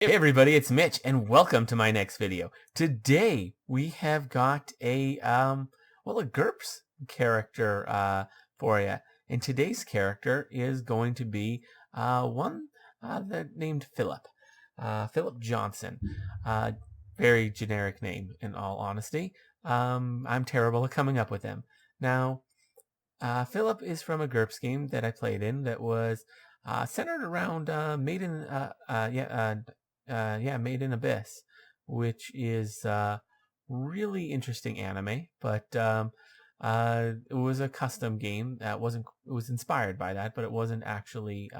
Hey everybody, it's Mitch and welcome to my next video. Today we have got a GURPS character for you. And today's character is going to be one that named Philip. Philip Johnson. Uh, Very generic name in all honesty. I'm terrible at coming up with them. Now, Philip is from a GURPS game that I played in that was centered around Made in Abyss, which is really interesting anime. But it was a custom game that wasn't. It was inspired by that, but it wasn't actually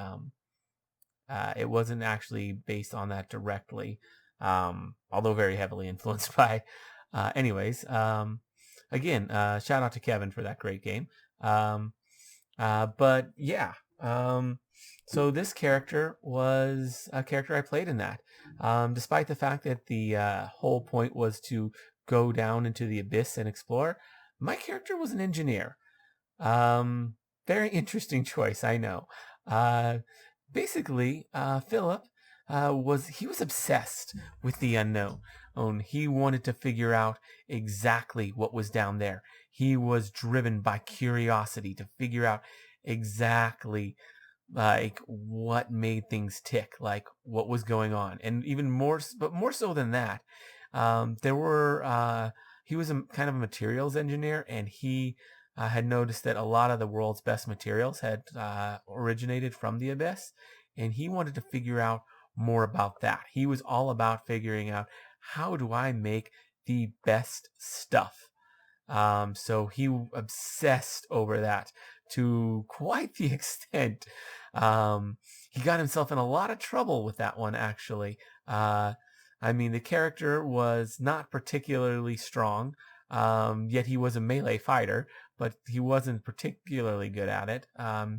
based on that directly. Although very heavily influenced by. Anyways, again, shout out to Kevin for that great game. Um, but yeah, so this character was a character I played in that. Despite the fact that the whole point was to go down into the abyss and explore, my character was an engineer. Um, Very interesting choice, I know. Uh, Philip was obsessed with the unknown. He wanted to figure out exactly what was down there. He was driven by curiosity to figure out exactly like what made things tick, like what was going on, and even more, but more so than that, there were he was a kind of a materials engineer, and he had noticed that a lot of the world's best materials had originated from the abyss, and he wanted to figure out more about that. He was all about figuring out, how do I make the best stuff? So he obsessed over that to quite the extent. He got himself in a lot of trouble with that one, actually. I mean, the character was not particularly strong, yet he was a melee fighter, but he wasn't particularly good at it.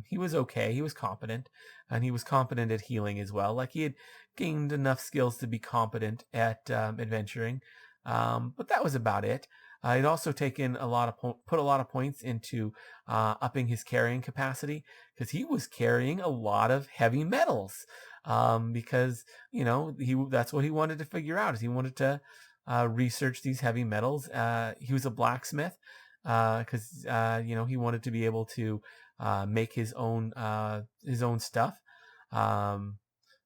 He was okay, he was competent, and he was competent at healing as well. Like, he had gained enough skills to be competent at adventuring, but that was about it. He'd also taken put a lot of points into upping his carrying capacity, because he was carrying a lot of heavy metals. Because that's what he wanted to figure out. Is he wanted to research these heavy metals. He was a blacksmith, because he wanted to be able to make his own stuff. Um,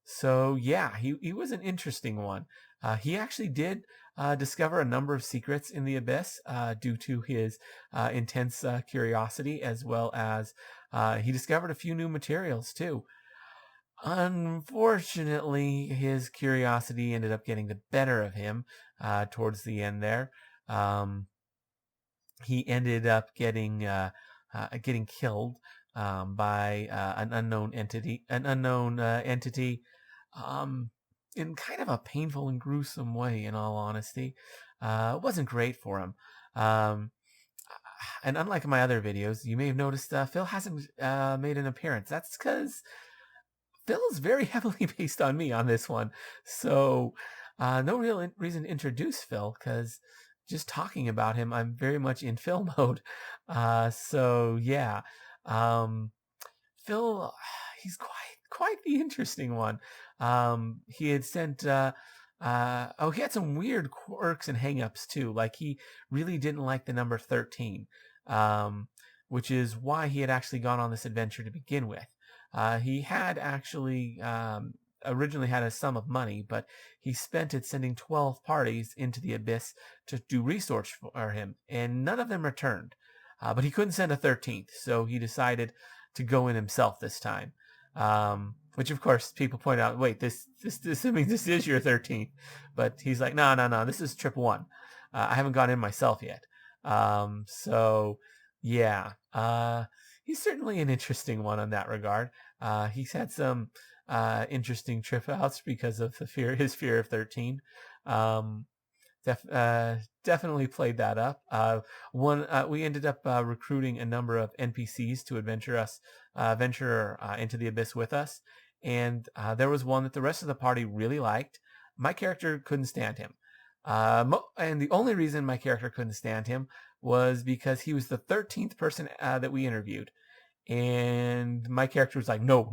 so yeah, he was an interesting one. He actually did discover a number of secrets in the abyss due to his intense curiosity, as well as he discovered a few new materials too. Unfortunately, his curiosity ended up getting the better of him towards the end there. Um, he ended up getting killed by an unknown entity, um, in kind of a painful and gruesome way. In all honesty, it wasn't great for him. Um, and unlike my other videos, you may have noticed Phil hasn't made an appearance. That's because Phil is very heavily based on me on this one. So no real reason to introduce Phil, because just talking about him, I'm very much in Phil mode. So yeah, um, Phil, he's quite the interesting one. He had sent. He had some weird quirks and hangups too. Like, he really didn't like the number 13, um, which is why he had actually gone on this adventure to begin with. He had actually originally had a sum of money, but he spent it sending 12 parties into the abyss to do research for him, and none of them returned. But he couldn't send a 13th, so he decided to go in himself this time. Which of course people point out, wait, this I mean, this is your 13th, but he's like, no, this is trip one. I haven't gone in myself yet. So yeah, he's certainly an interesting one on that regard. He's had some interesting trip outs because of his fear of 13. Um, Definitely played that up. We ended up recruiting a number of NPCs to venture into the abyss with us, and there was one that the rest of the party really liked. My character couldn't stand him, and the only reason my character couldn't stand him was because he was the 13th person that we interviewed, and my character was like, no,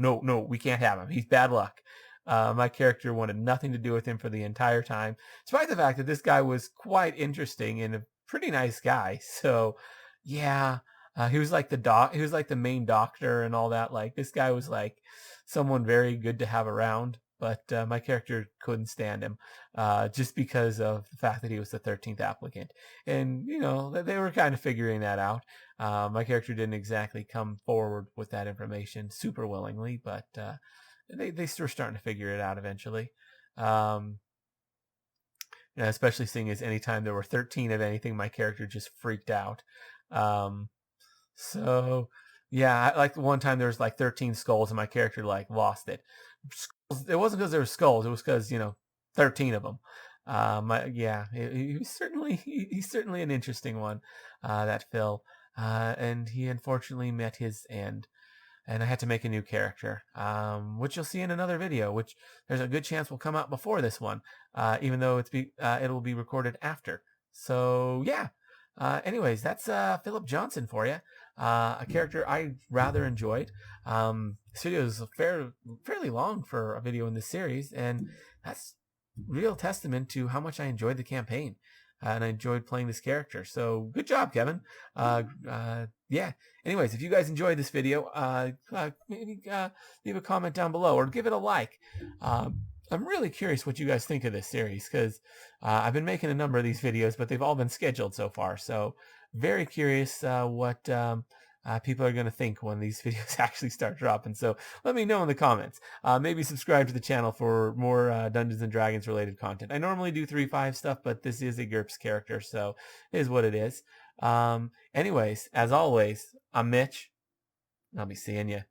we can't have him. He's bad luck. My character wanted nothing to do with him for the entire time, despite the fact that this guy was quite interesting and a pretty nice guy. So, yeah, he was like the doc. He was like the main doctor and all that. Like this guy was like someone very good to have around. But my character couldn't stand him just because of the fact that he was the 13th applicant. And, you know, they were kind of figuring that out. My character didn't exactly come forward with that information super willingly, but they were starting to figure it out eventually. Yeah, especially seeing as anytime there were 13 of anything, my character just freaked out. Um, so yeah, like one time there was like 13 skulls and my character like lost it. It wasn't because there were skulls; it was because 13 of them. Yeah, he was certainly he's certainly an interesting one, that Phil, and he unfortunately met his end. And I had to make a new character, which you'll see in another video, which there's a good chance will come out before this one, even though it'll be recorded after. So yeah. Anyways, that's Philip Johnson for you, a character I rather enjoyed. This video is fairly long for a video in this series, and that's real testament to how much I enjoyed the campaign. And I enjoyed playing this character. So good job, Kevin. Yeah. Anyways, if you guys enjoyed this video, maybe leave a comment down below or give it a like. I'm really curious what you guys think of this series because I've been making a number of these videos, but they've all been scheduled so far. So very curious what people are going to think when these videos actually start dropping. So let me know in the comments. Maybe subscribe to the channel for more Dungeons and Dragons related content. I normally do 3.5 stuff, but this is a GURPS character, so it is what it is. Anyways, as always, I'm Mitch. I'll be seeing you